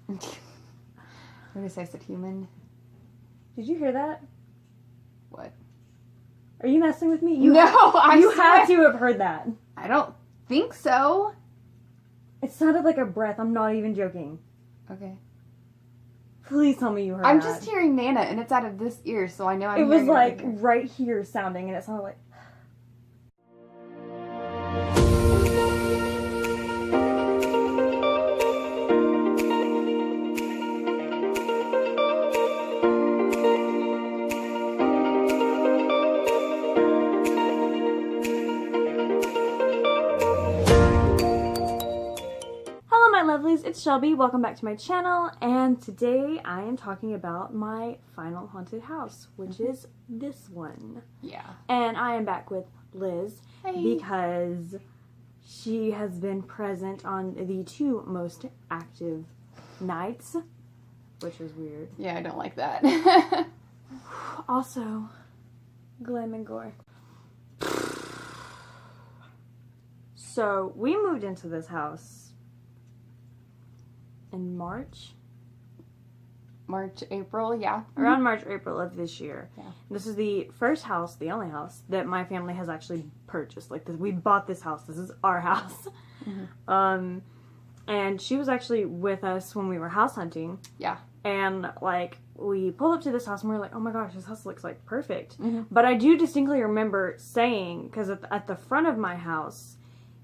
What did I say? I said human. Did you hear that? What? Are you messing with me? You had to have heard that. I don't think so. It sounded like a breath. I'm not even joking. Okay. Please tell me you heard I'm that. just hearing Nana, and it's out of this ear, so I know I'm It was hearing like over here. right here sounding, and it sounded like... Hello my lovelies, it's Shelby. Welcome back to my channel, and today I am talking about my final haunted house, which is this one. Yeah. And I am back with Liz Hey. because she has been present on the two most active nights, which is weird. Yeah, I don't like that. Also, glam and gore. So, we moved into this house in March? March, April, yeah. Around March, April of this year. Yeah. This is the first house, the only house, that my family has actually purchased. Like, we bought this house. This is our house. Mm-hmm. And she was actually with us when we were house hunting. Yeah. And, like, we pulled up to this house and we were like, oh my gosh, this house looks, like, perfect. Mm-hmm. But I do distinctly remember saying, because at the front of my house,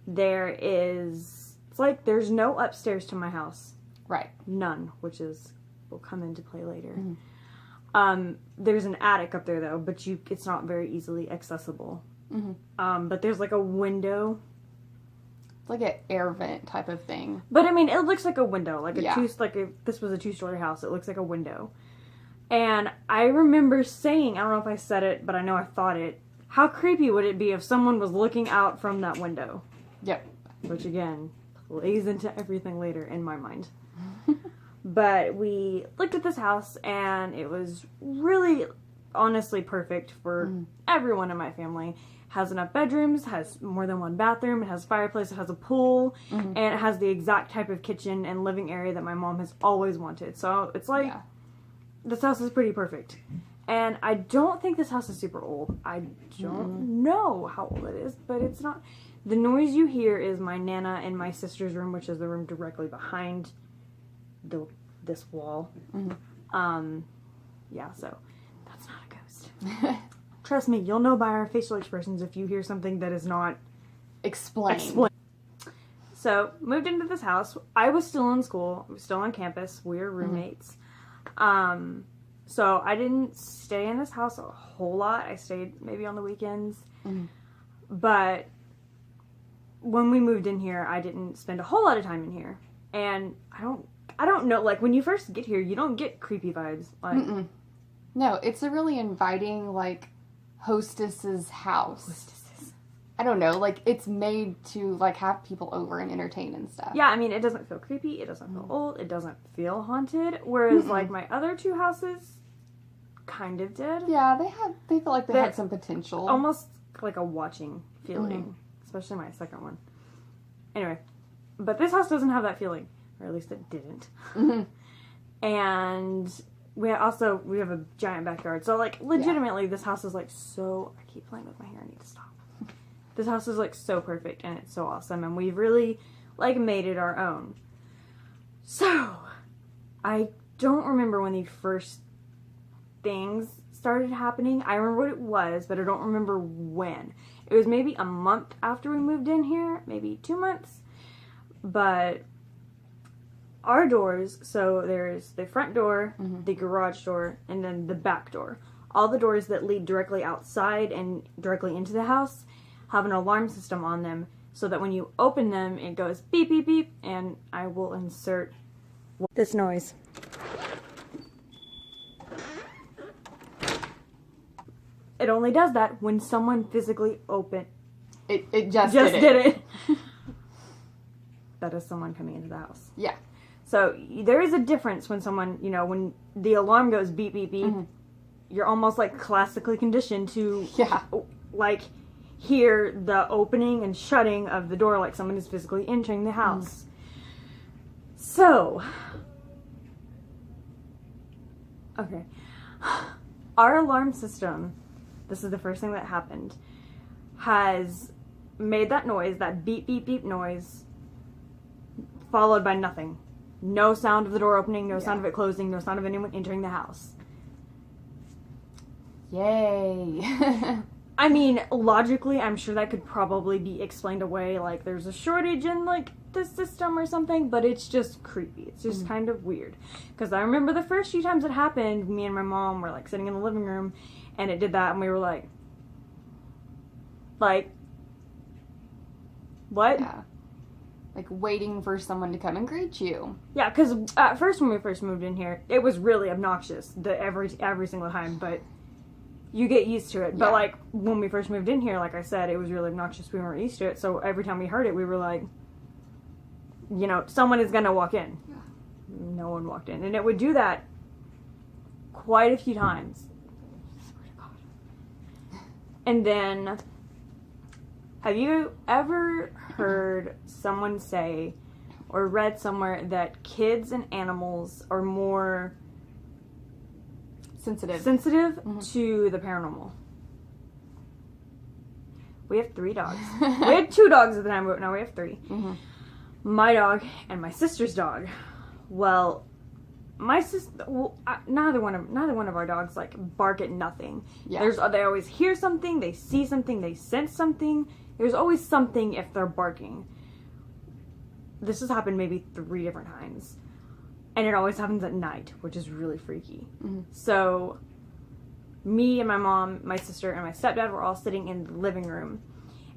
there is, it's like there's no upstairs to my house. Right. None, which is, will come into play later. Mm-hmm. There's an attic up there, though, but it's not very easily accessible. Mm-hmm. But there's, like, a window. It's like an air vent type of thing. But, I mean, it looks like a window. Like, Yeah. if this was a two-story house, it looks like a window. And I remember saying, I don't know if I said it, but I know I thought it, how creepy would it be if someone was looking out from that window? Yep. Which, again, plays into everything later in my mind. But we looked at this house, and it was really, honestly perfect for everyone in my family. Has enough bedrooms, has more than one bathroom, it has a fireplace, it has a pool, and it has the exact type of kitchen and living area that my mom has always wanted. So it's like, Yeah. this house is pretty perfect. And I don't think this house is super old. I don't know how old it is, but it's not. The noise you hear is my Nana in my sister's room, which is the room directly behind this wall. Yeah, so that's not a ghost. Trust me, you'll know by our facial expressions if you hear something that is not Explain. So, moved into this house. I was still in school. I was still on campus. We were roommates. So, I didn't stay in this house a whole lot. I stayed maybe on the weekends. But when we moved in here, I didn't spend a whole lot of time in here. And I don't know, like, when you first get here, you don't get creepy vibes. Like, No, it's a really inviting, like, hostess's house. I don't know, like, it's made to, like, have people over and entertain and stuff. yeah, I mean, it doesn't feel creepy. It doesn't feel old. It doesn't feel haunted. Whereas, like, my other two houses kind of did. Yeah, they feel like they had some potential. Almost like a watching feeling. Especially my second one. Anyway. But this house doesn't have that feeling. Or at least it didn't. And we have a giant backyard. So, like, legitimately, this house is, like, so... I keep playing with my hair. I need to stop. This house is, like, so perfect. And it's so awesome. And we've really, like, made it our own. So, I don't remember when the first things started happening. I remember what it was, but I don't remember when. It was maybe a month after we moved in here. Maybe 2 months. But... our doors, so there's the front door, the garage door, and then the back door. All the doors that lead directly outside and directly into the house have an alarm system on them so that when you open them, it goes beep, beep, beep, and I will insert this noise. It only does that when someone physically It just did did it. That is someone coming into the house. Yeah. So, there is a difference when someone, when the alarm goes beep, beep, beep, you're almost, like, classically conditioned to, like, hear the opening and shutting of the door like someone is physically entering the house. So, Okay. Our alarm system, this is the first thing that happened, has made that noise, that beep, beep, beep noise, followed by nothing. No sound of the door opening, no sound of it closing, no sound of anyone entering the house. Yay. I mean, logically, I'm sure that could probably be explained away, like there's a shortage in, like, the system or something, but it's just creepy. It's just kind of weird. Because I remember the first few times it happened, me and my mom were, like, sitting in the living room, and it did that, and we were like, what? Yeah. Like waiting for someone to come and greet you. Yeah, because at first when we first moved in here, it was really obnoxious every single time, but you get used to it. But, like, when we first moved in here, like I said, it was really obnoxious. We weren't used to it, so every time we heard it, we were like, you know, someone is going to walk in. Yeah. No one walked in. And it would do that quite a few times. I swear to God. And then, have you ever heard someone say or read somewhere that kids and animals are more sensitive to the paranormal? We have 3 dogs. We had 2 dogs at the time, but now we have 3. Mm-hmm. My dog and my sister's dog. Well, my sister, neither one of our dogs like bark at nothing. Yeah. They always hear something, they see something, they sense something. There's always something if they're barking. This has happened maybe 3 different times. And it always happens at night, which is really freaky. Mm-hmm. So, me and my mom, my sister, and my stepdad were all sitting in the living room.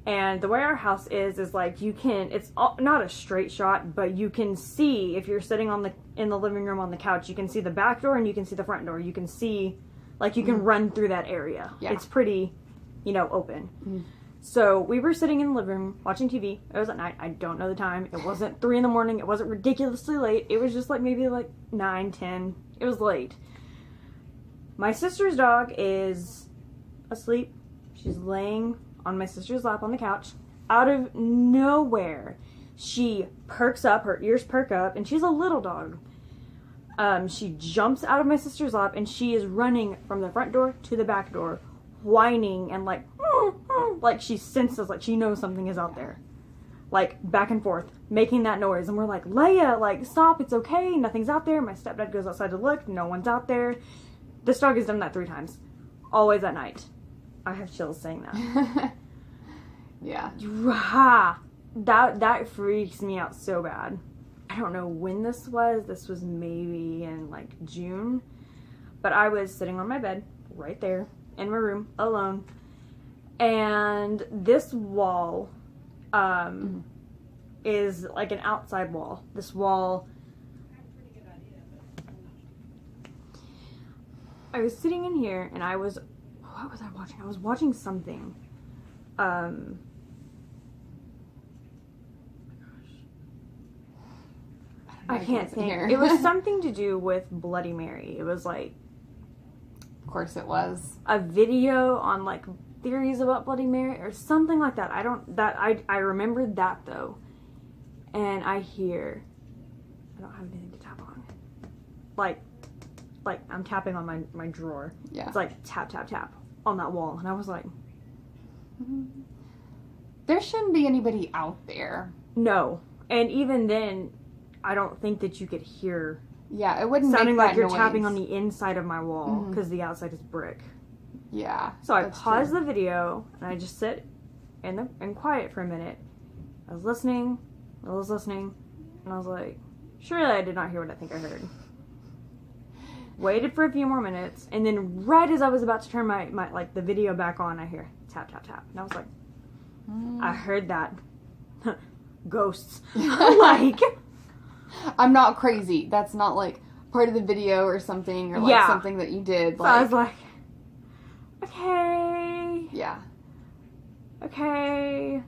And the way our house is like it's not a straight shot, but you can see, if you're sitting in the living room on the couch, you can see the back door and you can see the front door. You can see, like, you can run through that area. Yeah. It's pretty, open. Mm-hmm. So we were sitting in the living room watching TV. It was at night. I don't know the time. It wasn't 3 a.m. It wasn't ridiculously late. It was just like maybe like 9, 10. It was late. My sister's dog is asleep. She's laying on my sister's lap on the couch. Out of nowhere, she perks up. Her ears perk up, and she's a little dog. She jumps out of my sister's lap, and she is running from the front door to the back door, whining and like she senses, like she knows something is out there, like back and forth making that noise. And we're like, Leia, like, stop, it's okay, nothing's out there. My stepdad goes outside to look, no one's out there. This dog has done that 3 times, always at night. I have chills saying that. Yeah. That freaks me out so bad. I don't know when this was maybe in like June, but I was sitting on my bed right there in my room alone, and this wall is like an outside wall. This wall, I was sitting in here and what was I watching? I was watching something. I can't think. It was something to do with Bloody Mary. It was like, of course it was, a video on like theories about Bloody Mary or something like that. I remembered that though. And I don't have anything to tap on. Like I'm tapping on my drawer. Yeah. It's like tap, tap, tap on that wall. And I was like, there shouldn't be anybody out there. No. And even then, I don't think that you could hear. Yeah, it wouldn't sounding make like that you're noise. Tapping on the inside of my wall because the outside is brick. Yeah. So I paused the video and I just sit in quiet for a minute. I was listening, and I was like, surely I did not hear what I think I heard. Waited for a few more minutes, and then right as I was about to turn my like the video back on, I hear tap, tap, tap. And I was like, I heard that. Ghosts. Like, I'm not crazy. That's not like part of the video or something, or like something that you did. Like, so I was like, okay. Yeah. Okay.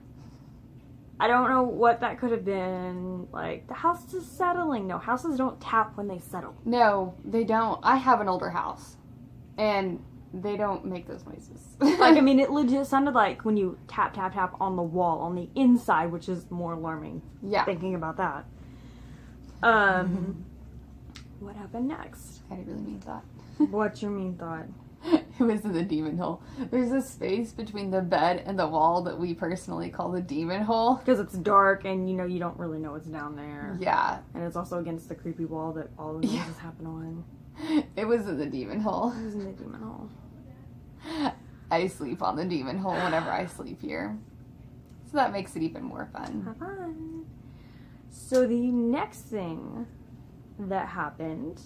I don't know what that could have been. Like, the house is settling. No, houses don't tap when they settle. No, they don't. I have an older house, and they don't make those noises. Like, I mean, it legit sounded like when you tap, tap, tap on the wall, on the inside, which is more alarming. Yeah. Thinking about that. what happened next? I really mean that. What's your mean thought? It was in the demon hole. There's a space between the bed and the wall that we personally call the demon hole. Because it's dark and, you know, you don't really know what's down there. Yeah. And it's also against the creepy wall that all the noises happen on. It was in the demon hole. It was in the demon hole. I sleep on the demon hole whenever I sleep here. So that makes it even more fun. Have fun. So the next thing that happened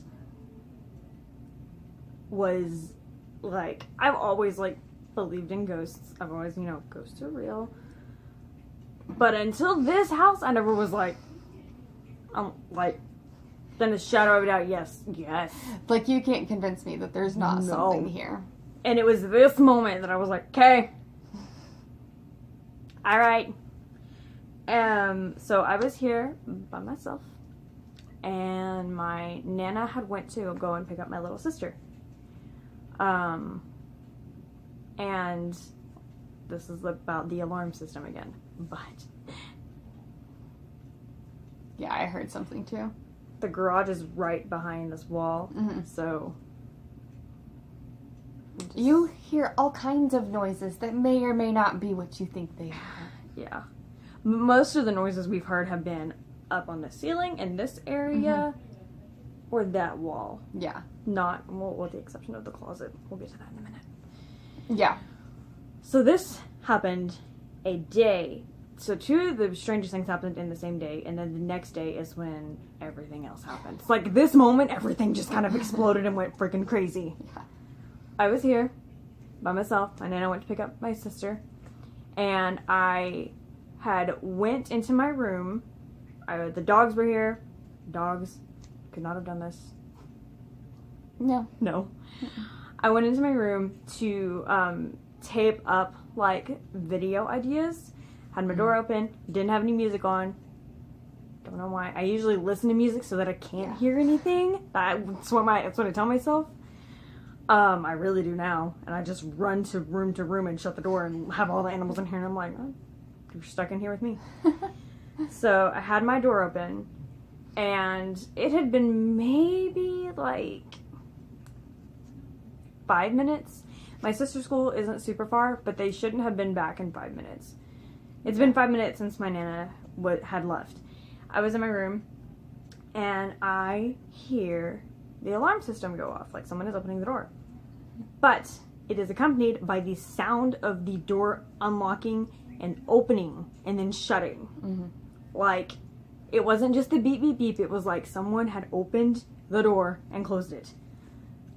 was, like, I've always, like, believed in ghosts. I've always, you know, ghosts are real. But until this house, I never was like, then a shadow of a doubt, yes. Like, you can't convince me that there's not something here. And it was this moment that I was like, okay. Alright. So I was here by myself. And my Nana had went to go and pick up my little sister. And this is about the alarm system again. But yeah, I heard something too. The garage is right behind this wall. Mm-hmm. So you hear all kinds of noises that may or may not be what you think they are. Yeah. Most of the noises we've heard have been up on the ceiling in this area or that wall. Yeah. Not, well, with the exception of the closet. We'll get to that in a minute. Yeah. So this happened a day. So two of the strangest things happened in the same day, and then the next day is when everything else happened. It's like this moment, everything just kind of exploded and went freaking crazy. Yeah. I was here by myself, and then I went to pick up my sister, and I had went into my room. The dogs were here. Dogs could not have done this. No. I went into my room to tape up, like, video ideas. Had my door open. Didn't have any music on. Don't know why. I usually listen to music so that I can't hear anything. That's what I tell myself. I really do now. And I just run to room and shut the door and have all the animals in here. And I'm like, oh, you're stuck in here with me. So I had my door open. And it had been maybe, like, 5 minutes. My sister's school isn't super far, but they shouldn't have been back in 5 minutes. It's been 5 minutes since my Nana had left. I was in my room, and I hear the alarm system go off, like someone is opening the door. But it is accompanied by the sound of the door unlocking and opening and then shutting. Mm-hmm. Like, it wasn't just the beep, beep, beep. It was like someone had opened the door and closed it.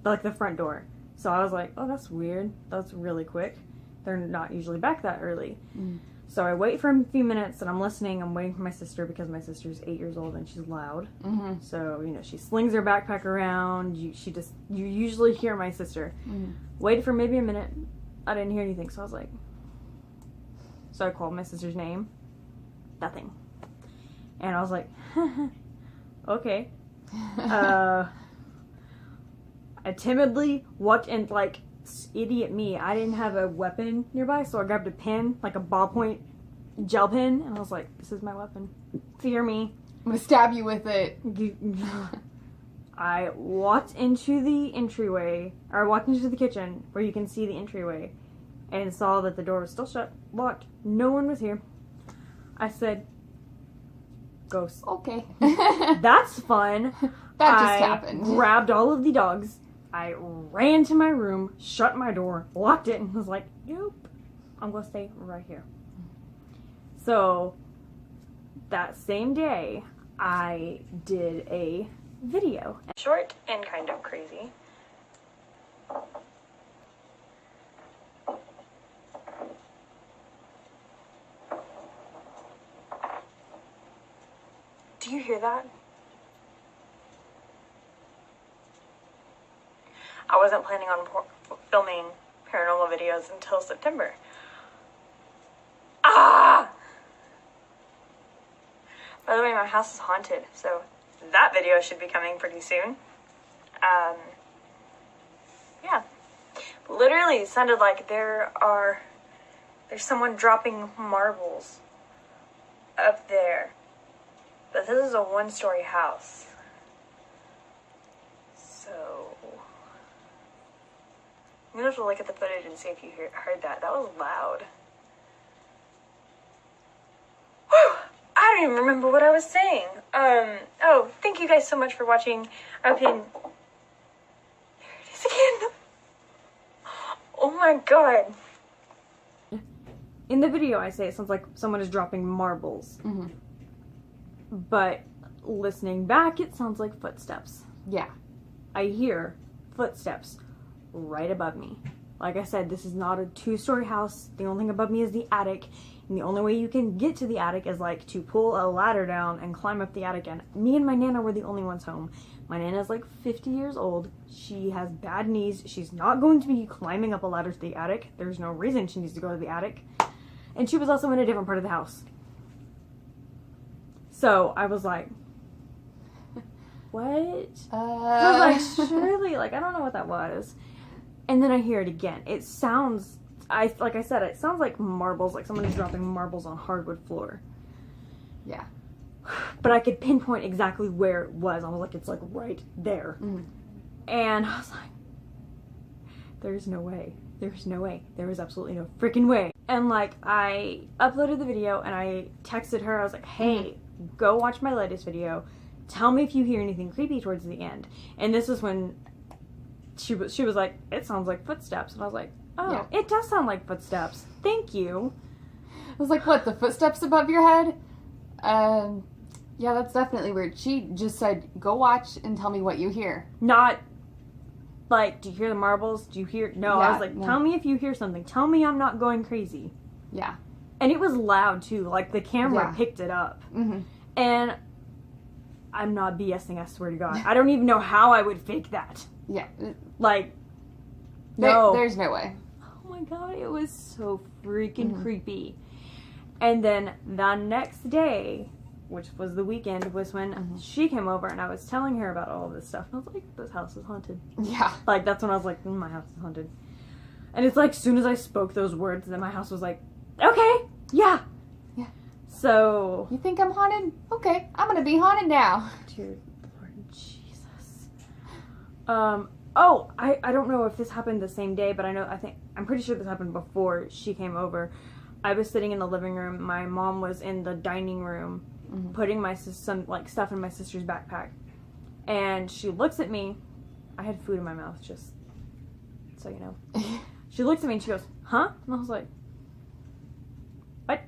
Like the front door. So I was like, oh, that's weird. That's really quick. They're not usually back that early. Mm. So I wait for a few minutes and I'm listening. I'm waiting for my sister because my sister's 8 years old and she's loud. Mm-hmm. So, you know, she slings her backpack around. You usually hear my sister. Mm-hmm. Waited for maybe a minute. I didn't hear anything. So I was like, so I called my sister's name. Nothing. And I was like, okay. I timidly walked in, like, idiot me. I didn't have a weapon nearby, so I grabbed a pen, like a ballpoint gel pen, and I was like, this is my weapon. Fear me. I'm gonna stab you with it. I walked into the entryway, or I walked into the kitchen, where you can see the entryway, and saw that the door was still shut, locked. No one was here. I said, ghosts. Okay. That's fun. That just happened. I grabbed all of the dogs. I ran to my room, shut my door, locked it, and was like, nope, I'm going to stay right here. So, that same day, I did a video. Short and kind of crazy. Do you hear that? I wasn't planning on filming paranormal videos until September. Ah! By the way, my house is haunted, so that video should be coming pretty soon. Yeah. Literally, it sounded like there's someone dropping marbles up there. But this is a one-story house. I'm gonna have to look at the footage and see if you heard that. That was loud. Whew! I don't even remember what I was saying. Oh, thank you guys so much for watching. I hope you... There it is again. Oh my god. In the video, I say it sounds like someone is dropping marbles. Mm-hmm. But listening back, it sounds like footsteps. Yeah. I hear footsteps right above me. Like I said, this is not a 2-story house. The only thing above me is the attic. And the only way you can get to the attic is like to pull a ladder down and climb up the attic. And me and my Nana were the only ones home. My Nana's like 50 years old. She has bad knees. She's not going to be climbing up a ladder to the attic. There's no reason she needs to go to the attic. And she was also in a different part of the house. So I was like, what? I was like, surely, like, I don't know what that was. And then I hear it again. It sounds, like I said, it sounds like marbles, like someone is dropping marbles on hardwood floor. Yeah. But I could pinpoint exactly where it was. I was like, it's like right there. Mm-hmm. And I was like, there's no way. There's no way. There was absolutely no freaking way. And like, I uploaded the video and I texted her. I was like, hey, go watch my latest video. Tell me if you hear anything creepy towards the end. And this is when she was like, it sounds like footsteps. And I was like, oh, yeah. It does sound like footsteps. Thank you. I was like, what, the footsteps above your head? Yeah, that's definitely weird. She just said, go watch and tell me what you hear. Not like, do you hear the marbles? Do you hear? No, yeah, I was like, tell me if you hear something. Tell me I'm not going crazy. Yeah. And it was loud too. Like the camera picked it up. Mm-hmm. And I'm not BSing, I swear to God. I don't even know how I would fake that. Yeah. Like, no. There's no way. Oh my God, it was so freaking creepy. And then the next day, which was the weekend, was when she came over and I was telling her about all of this stuff. And I was like, this house is haunted. Yeah. Like, that's when I was like, my house is haunted. And it's like, as soon as I spoke those words, then my house was like, okay, yeah. Yeah. So. You think I'm haunted? Okay, I'm gonna be haunted now. Dear Lord Jesus. Oh, I don't know if this happened the same day, but I'm pretty sure this happened before she came over. I was sitting in the living room. My mom was in the dining room putting some like stuff in my sister's backpack. And she looks at me. I had food in my mouth, just so you know. She looks at me and she goes, huh? And I was like, what?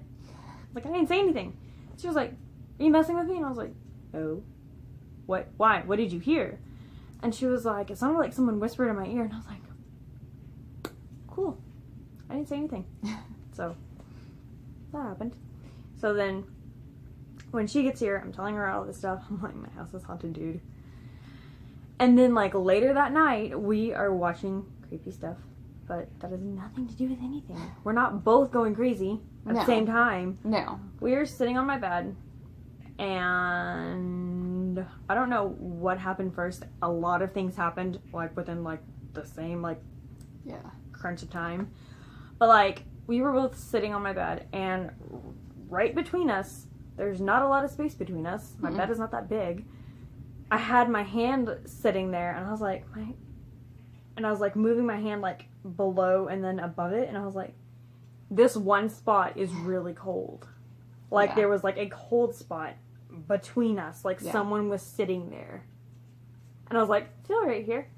Like, I didn't say anything. She was like, are you messing with me? And I was like, no. What? Why? What did you hear? And she was like, it sounded like someone whispered in my ear. And I was like, cool. I didn't say anything. So, that happened. So then, when she gets here, I'm telling her all this stuff. I'm like, my house is haunted, dude. And then, like, later that night, we are watching creepy stuff. But that has nothing to do with anything. We're not both going crazy at the same time. No. We're sitting on my bed. And I don't know what happened first. A lot of things happened, like, within, like, the same, like, crunch of time. But, like, we were both sitting on my bed. And right between us, there's not a lot of space between us. My bed is not that big. I had my hand sitting there, and I was like, moving my hand, like, below and then above it, and I was like, this one spot is really cold. Like, there was, like, a cold spot between us. Like, someone was sitting there. And I was like, feel right here.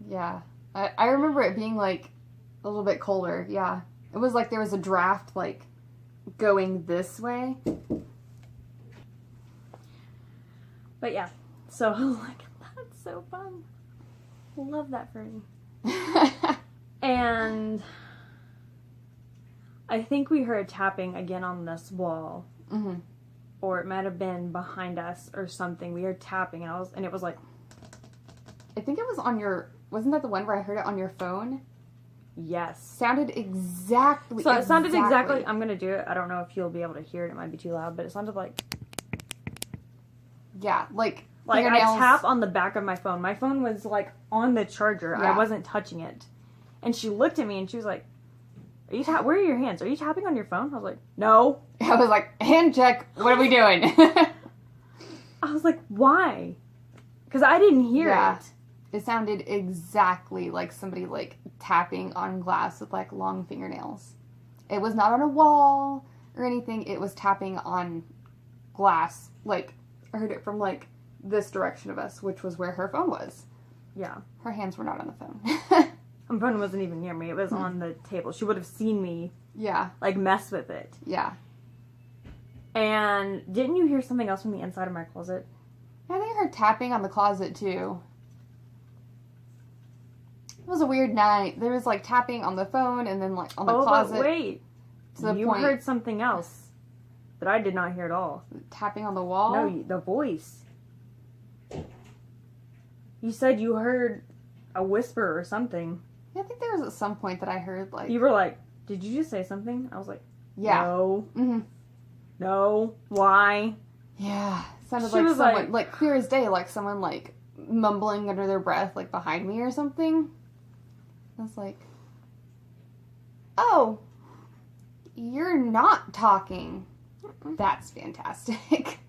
Yeah. I remember it being, like, a little bit colder. Yeah. It was like there was a draft, like, going this way. But yeah, so I was like, that's so fun. Love that for me. And I think we heard tapping again on this wall. Mm-hmm. Or it might have been behind us or something. We heard tapping and it was like, I think it was on wasn't that the one where I heard it on your phone? Yes. Sounded exactly. So it sounded exactly. I'm going to do it. I don't know if you'll be able to hear it. It might be too loud, but it sounded like. Yeah, like I tap on the back of my phone. My phone was, like, on the charger. Yeah. I wasn't touching it. And she looked at me and she was like, where are your hands? Are you tapping on your phone? I was like, no. I was like, hand check. What are we doing? I was like, why? Because I didn't hear it. It sounded exactly like somebody, like, tapping on glass with, like, long fingernails. It was not on a wall or anything. It was tapping on glass. Like, I heard it from, like, this direction of us, which was where her phone was. Yeah. Her hands were not on the phone. Her phone wasn't even near me. It was on the table. She would have seen me, Yeah. like, mess with it. Yeah. And didn't you hear something else from the inside of my closet? I think I heard tapping on the closet, too. It was a weird night. There was, like, tapping on the phone and then, like, on the closet. But wait. To the You point. heard something else that I did not hear at all. Tapping on the wall? No, the voice. You said you heard a whisper or something. Yeah, I think there was at some point that I heard, like... You were like, did you just say something? I was like, Yeah. no. Mm-hmm. No. Why? Yeah. Sounded She like was someone, like, clear as day, like someone, like, mumbling under their breath, like, behind me or something. I was like, oh, you're not talking. That's fantastic.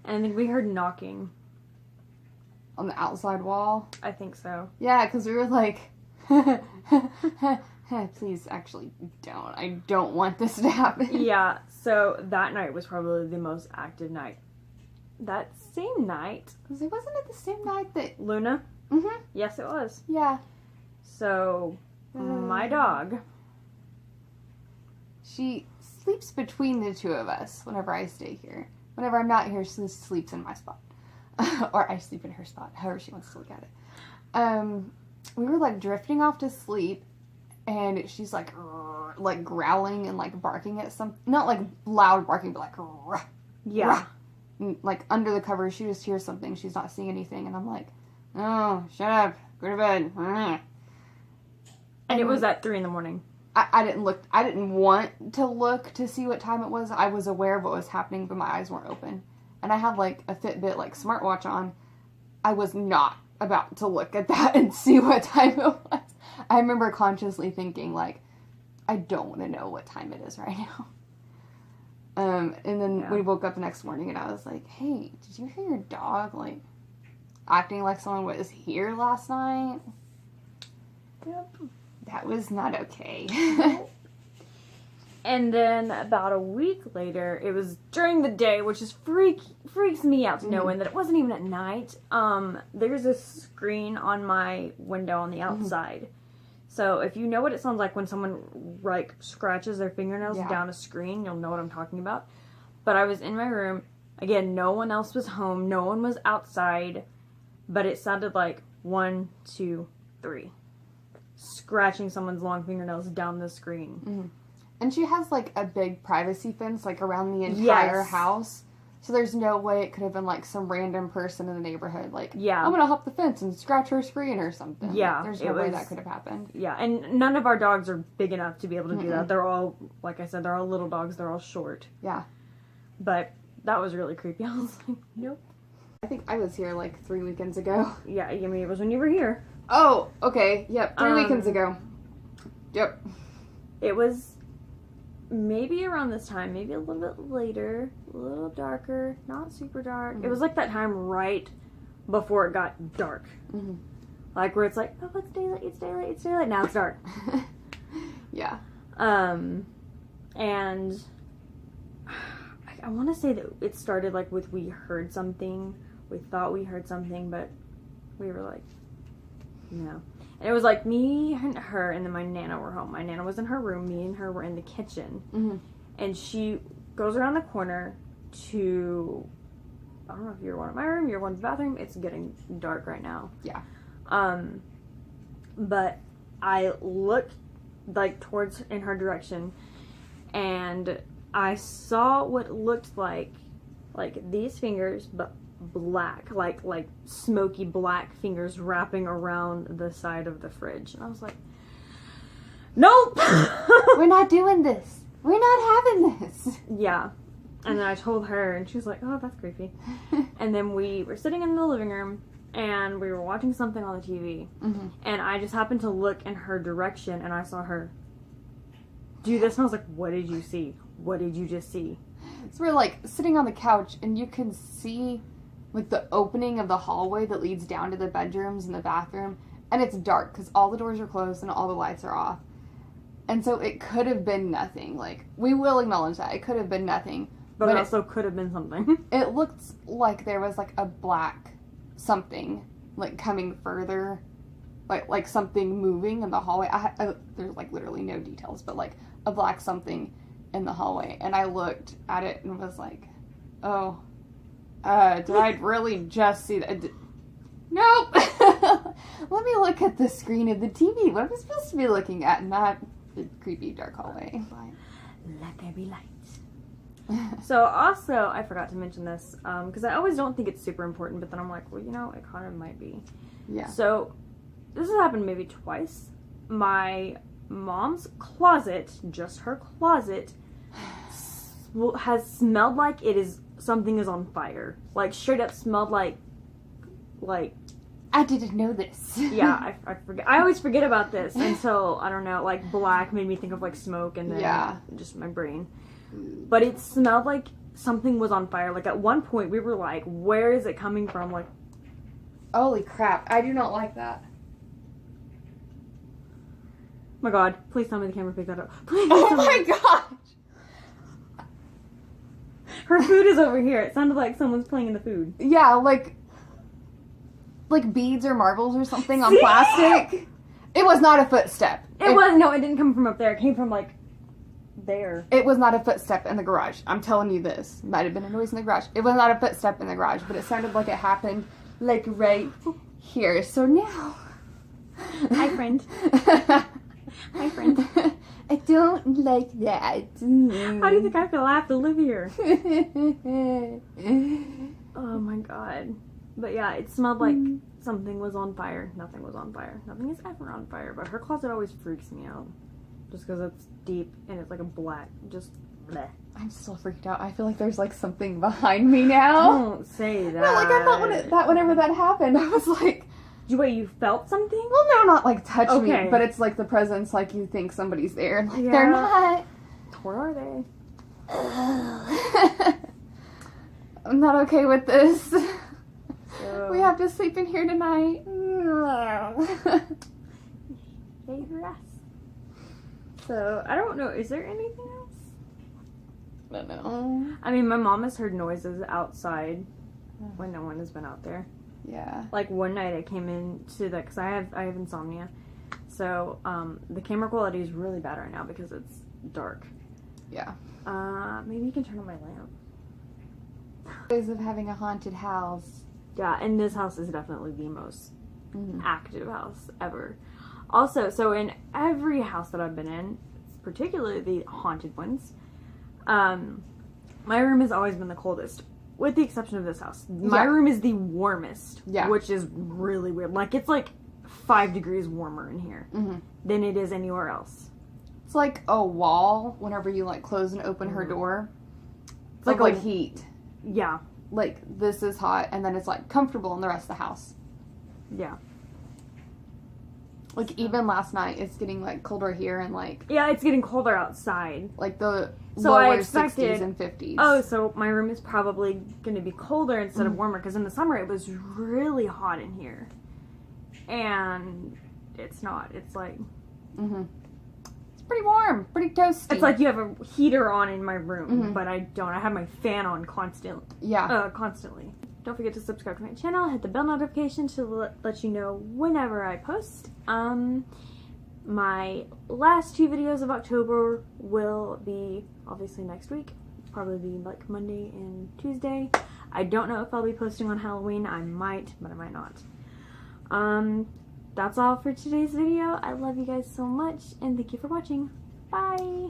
And I think we heard knocking. On the outside wall? I think so. Yeah, because we were like, please, actually, don't. I don't want this to happen. Yeah, so that night was probably the most active night. That same night... Because it wasn't it the same night that... Luna? Mm-hmm. Yes, it was. Yeah. So, my dog... She sleeps between the two of us whenever I stay here. Whenever I'm not here, she sleeps in my spot. Or I sleep in her spot, however she wants to look at it. We were, like, drifting off to sleep, and she's, like growling and, like, barking at something. Not, like, loud barking, but, like, Yeah. And, like, under the covers, she just hears something. She's not seeing anything, and I'm like, oh, shut up. Go to bed. And it was at 3 in the morning. I didn't look. I didn't want to look to see what time it was. I was aware of what was happening, but my eyes weren't open. And I had, like, a Fitbit, like, smartwatch on. I was not about to look at that and see what time it was. I remember consciously thinking, like, I don't want to know what time it is right now. And then we woke up the next morning, and I was like, hey, did you hear your dog, like, acting like someone was here last night? Yep. That was not okay. And then about a week later, it was during the day, which is freaks me out to knowing that it wasn't even at night. There's a screen on my window on the outside. So if you know what it sounds like when someone, like, scratches their fingernails down a screen, you'll know what I'm talking about. But I was in my room. Again, no one else was home. No one was outside. But it sounded like 1, 2, 3. Scratching someone's long fingernails down the screen. Mm-hmm. And she has, like, a big privacy fence, like, around the entire house. So there's no way it could have been, like, some random person in the neighborhood. Like, I'm going to hop the fence and scratch her screen or something. Yeah. Like, there's no way that could have happened. Yeah, and none of our dogs are big enough to be able to do that. They're all, like I said, they're all little dogs. They're all short. Yeah. But that was really creepy. I was like, nope. I think I was here, like, 3 weekends ago. Yeah, I mean, it was when you were here. Oh, okay. Yep, 3 weekends ago. Yep. It was maybe around this time, maybe a little bit later, a little darker, not super dark. It was like that time right before it got dark. Mm-hmm. Like where it's like, oh, it's daylight, it's daylight, it's daylight. Now it's dark. Yeah. And I want to say that it started like with we heard something. We thought we heard something, but we were like, no. And it was like me and her, and then my Nana were home. My Nana was in her room. Me and her were in the kitchen. Mm-hmm. And she goes around the corner to, I don't know if you're one in my room, you're one in the bathroom. It's getting dark right now. Yeah. But I looked, like, towards in her direction, and I saw what looked like these fingers, but black, like smoky black fingers wrapping around the side of the fridge. And I was like, nope! We're not doing this. We're not having this. Yeah. And then I told her, and she was like, oh, that's creepy. And then we were sitting in the living room, and we were watching something on the TV. Mm-hmm. And I just happened to look in her direction, and I saw her do this, and I was like, what did you see? What did you just see? So we're, like, sitting on the couch, and you can see like the opening of the hallway that leads down to the bedrooms and the bathroom, and it's dark because all the doors are closed and all the lights are off. And so it could have been nothing. Like, we will acknowledge that. It could have been nothing. But it also could have been something. It looked like there was, like, a black something, like, coming further. Like something moving in the hallway. There's, like, literally no details, but, like, a black something in the hallway. And I looked at it and was like, oh, did I really just see that? Nope! Let me look at the screen of the TV. What am I supposed to be looking at? Not the creepy dark hallway. Let there be light. So also, I forgot to mention this, because I always don't think it's super important, but then I'm like, well, you know, it kind of might be. Yeah. So, this has happened maybe twice. My mom's closet, just her closet, has smelled like something is on fire. Like, straight up smelled like I didn't know this. Yeah, I forget. I always forget about this until, I don't know, like, black made me think of, like, smoke, and then just my brain. But it smelled like something was on fire. Like, at one point, we were like, where is it coming from? Like, holy crap, I do not like that. Oh my god, please tell me the camera picked that up. Please Oh my gosh! Her food is over here. It sounded like someone's playing in the food. Yeah, like beads or marbles or something on plastic. It was not a footstep. It didn't come from up there. It came from, like, there. It was not a footstep in the garage. I'm telling you this. Might have been a noise in the garage. It was not a footstep in the garage, but it sounded like it happened, like, right here. So now... Hi, friend. Hi, friend. I don't like that. How do you think I feel? I have to live here. Oh my god. But yeah, it smelled like something was on fire. Nothing was on fire. Nothing is ever on fire, but her closet always freaks me out. Just because it's deep and it's like a black, just bleh. I'm still freaked out. I feel like there's like something behind me now. Don't say that. No, like I thought whenever that happened, I was like... You felt something? Well, no, not like touch me, but it's like the presence, like you think somebody's there. Like, they're not. Where are they? I'm not okay with this. So, we have to sleep in here tonight. Yay for us. So, I don't know. Is there anything else? I don't know. I mean, my mom has heard noises outside when no one has been out there. Yeah. Like, one night I came in to because I have insomnia. So, the camera quality is really bad right now because it's dark. Yeah. Maybe you can turn on my lamp. Days of having a haunted house. Yeah, and this house is definitely the most active house ever. Also, so in every house that I've been in, particularly the haunted ones, my room has always been the coldest. With the exception of this house. My room is the warmest. Yeah. Which is really weird. Like, it's like 5 degrees warmer in here than it is anywhere else. It's like a wall whenever you, like, close and open her door. It's like heat. Yeah. Like, this is hot, and then it's, like, comfortable in the rest of the house. Yeah. Like, even last night, it's getting, like, colder here and, like... Yeah, it's getting colder outside. Like, the lower 60s and 50s. Oh, so my room is probably going to be colder instead of warmer, because in the summer it was really hot in here. And it's not. It's like... It's pretty warm. Pretty toasty. It's like you have a heater on in my room, but I don't. I have my fan on constantly. Don't forget to subscribe to my channel, hit the bell notification to let you know whenever I post. My last 2 videos of October will be obviously next week. Probably be like Monday and Tuesday. I don't know if I'll be posting on Halloween. I might, but I might not. That's all for today's video. I love you guys so much, and thank you for watching. Bye!